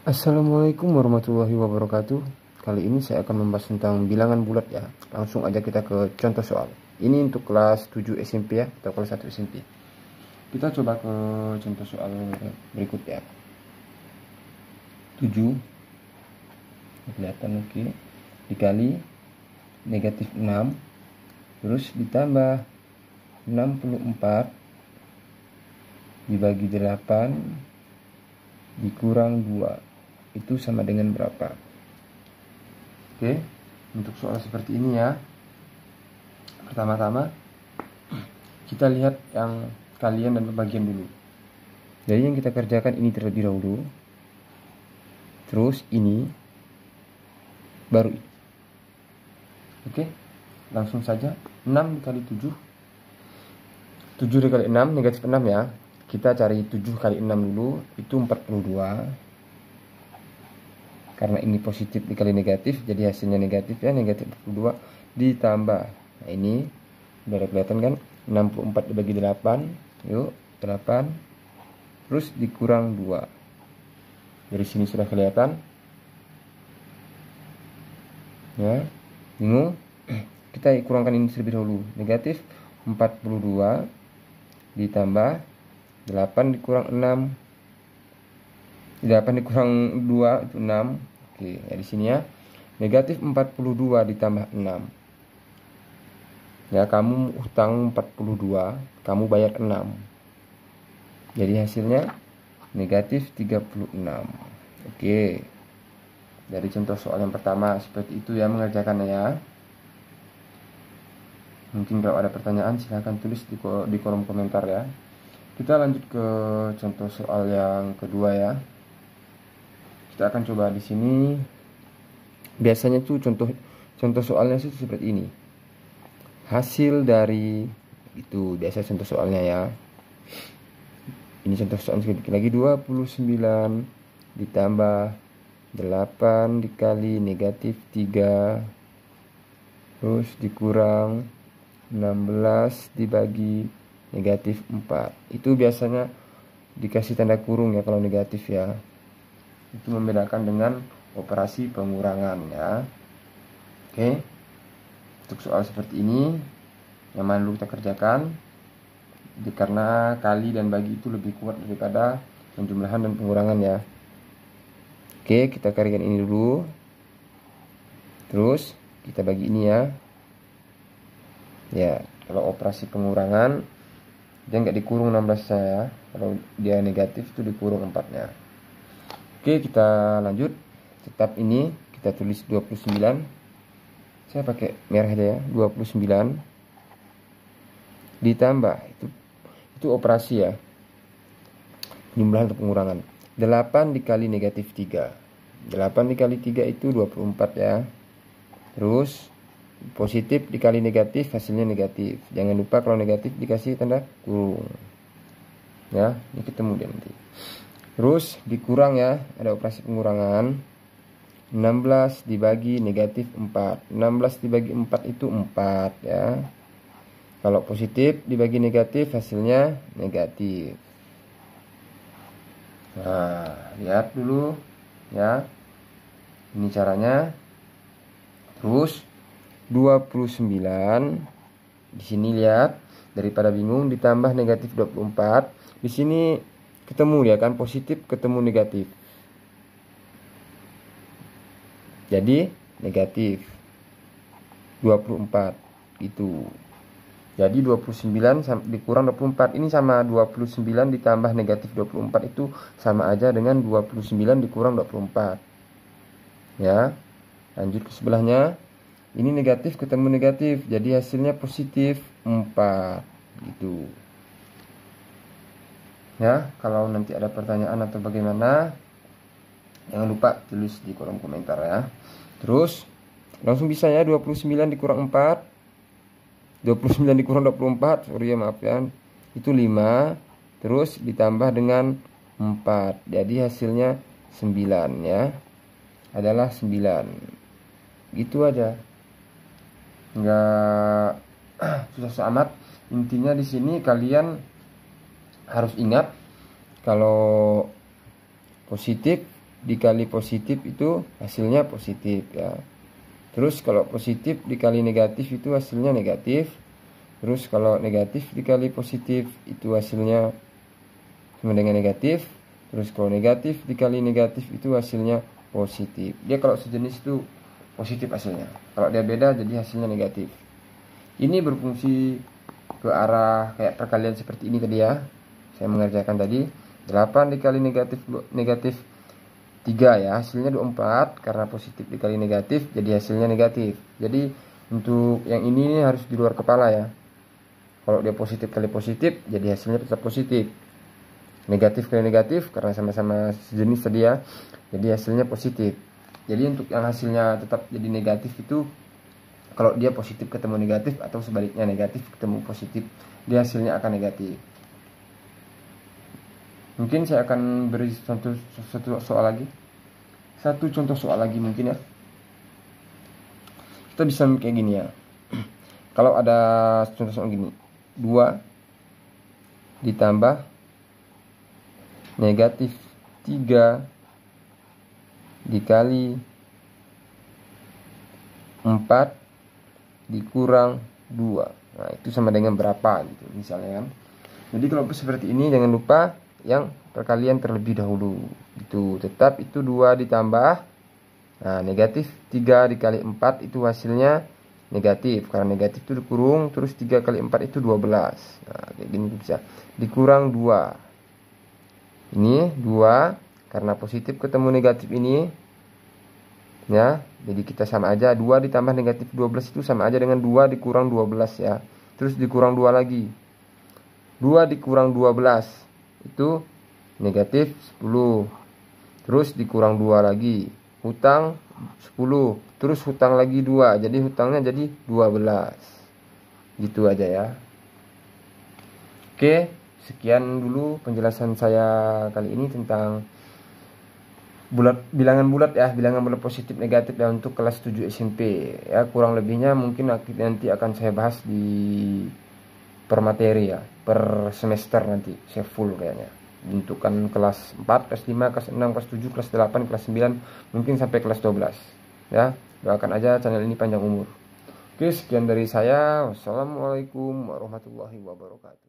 Assalamualaikum warahmatullahi wabarakatuh. Kali ini saya akan membahas tentang bilangan bulat ya. Langsung aja kita ke contoh soal. Ini untuk kelas 7 SMP ya, atau kelas 1 SMP. Kita coba ke contoh soal berikut ya. 7 kelihatan oke. Dikali negatif 6 terus ditambah 64 dibagi 8 dikurang 2 itu sama dengan berapa? Oke, untuk soal seperti ini ya. Pertama-tama kita lihat yang kalian dan pembagian dulu. Jadi yang kita kerjakan ini terlebih dahulu. Terus ini baru ini. Oke, langsung saja 6 dikali 7. 7 dikali 6 negatif 6 ya. Kita cari 7 kali 6 dulu, itu 42. Karena ini positif dikali negatif, jadi hasilnya negatif ya, negatif 42 ditambah. Nah ini udah kelihatan kan, 64 dibagi 8, yuk 8, terus dikurang 2. Dari sini sudah kelihatan. Ya, bingung? Kita kurangkan ini terlebih dahulu. Negatif 42 ditambah 8 dikurang 6. 8 dikurang 2 itu 6. Oke, ya di sini ya. Negatif 42 ditambah 6. Ya, kamu utang 42, kamu bayar 6. Jadi hasilnya negatif 36. Oke. Dari contoh soal yang pertama seperti itu ya mengerjakannya ya. Mungkin kalau ada pertanyaan silahkan tulis di kolom komentar ya. Kita lanjut ke contoh soal yang kedua ya. Kita akan coba di sini. Biasanya tuh contoh soalnya sih seperti ini. Hasil dari itu biasa contoh soalnya ya. Ini contoh soal sedikit lagi, 29 ditambah 8 dikali negatif 3 terus dikurang 16 dibagi negatif 4. Itu biasanya dikasih tanda kurung ya kalau negatif ya. Itu membedakan dengan operasi pengurangan ya. Oke. Untuk soal seperti ini yang mana dulu kita kerjakan. Karena kali dan bagi itu lebih kuat daripada penjumlahan dan pengurangan ya. Oke, kita carikan ini dulu. Terus kita bagi ini ya. Ya, kalau operasi pengurangan dia nggak dikurung 16 ya. Kalau dia negatif itu dikurung 4-nya. Oke, kita lanjut. Tetap ini kita tulis 29. Saya pakai merah aja ya, 29 ditambah itu operasi ya. Penjumlahan atau pengurangan. 8 dikali negatif 3. 8 dikali 3 itu 24 ya. Terus positif dikali negatif hasilnya negatif. Jangan lupa kalau negatif dikasih tanda kurung. Ya, ini ketemu dia nanti. Terus dikurang ya, ada operasi pengurangan. 16 dibagi negatif 4. 16 dibagi 4 itu 4 ya. Kalau positif dibagi negatif hasilnya negatif. Nah, lihat dulu ya. Ini caranya. Terus 29 di sini lihat, daripada bingung ditambah negatif 24. Di sini ketemu ya kan, positif ketemu negatif. Jadi negatif 24 itu. Jadi 29 dikurang 24 ini sama 29 ditambah negatif 24 itu sama aja dengan 29 dikurang 24. Ya. Lanjut ke sebelahnya. Ini negatif ketemu negatif, jadi hasilnya positif 4 gitu. Ya, kalau nanti ada pertanyaan atau bagaimana, jangan lupa tulis di kolom komentar ya. Terus langsung bisa ya, 29 dikurang 4. 29 dikurang 24, sorry ya maaf ya. Itu 5, terus ditambah dengan 4. Jadi hasilnya 9 ya. Adalah 9. Gitu aja. Enggak susah amat. Intinya di sini kalian harus ingat kalau positif dikali positif itu hasilnya positif ya. Terus kalau positif dikali negatif itu hasilnya negatif. Terus kalau negatif dikali positif itu hasilnya sama dengan negatif. Terus kalau negatif dikali negatif itu hasilnya positif. Dia kalau sejenis itu positif hasilnya. Kalau dia beda jadi hasilnya negatif. Ini berfungsi ke arah kayak perkalian seperti ini tadi ya. Saya mengerjakan tadi 8 dikali negatif 3 ya, hasilnya 24 karena positif dikali negatif jadi hasilnya negatif. Jadi untuk yang ini harus di luar kepala ya. Kalau dia positif kali positif jadi hasilnya tetap positif. Negatif kali negatif karena sama-sama sejenis tadi ya, jadi hasilnya positif. Jadi untuk yang hasilnya tetap jadi negatif itu kalau dia positif ketemu negatif atau sebaliknya negatif ketemu positif, dia hasilnya akan negatif. Mungkin saya akan beri satu soal lagi. Satu contoh soal lagi mungkin ya. Kita bisa kayak gini ya. Kalau ada contoh soal gini. 2 ditambah negatif 3 dikali 4 dikurang 2. Nah, itu sama dengan berapa gitu misalnya kan. Jadi kalau seperti ini jangan lupa yang perkalian terlebih dahulu itu tetap itu 2 ditambah negatif 3 dikali 4 itu hasilnya negatif karena negatif itu dikurung, terus 3 kali 4 itu 12. Kayak gini bisa dikurang 2. Ini 2 karena positif ketemu negatif ini ya, jadi kita sama aja 2 ditambah negatif 12 itu sama aja dengan 2 dikurang 12 ya. Terus dikurang 2 lagi, 2 dikurang 12 itu negatif 10. Terus dikurang 2 lagi, hutang 10. Terus hutang lagi 2, jadi hutangnya jadi 12. Gitu aja ya. Oke, sekian dulu penjelasan saya kali ini tentang bilangan bulat ya, bilangan bulat positif negatif ya untuk kelas 7 SMP ya. Kurang lebihnya mungkin nanti akan saya bahas di per materi ya, per semester nanti saya full kayaknya. Bentukan kelas 4, kelas 5, kelas 6, kelas 7, kelas 8, kelas 9, mungkin sampai kelas 12 ya. Doakan aja channel ini panjang umur. Oke, sekian dari saya. Wassalamualaikum warahmatullahi wabarakatuh.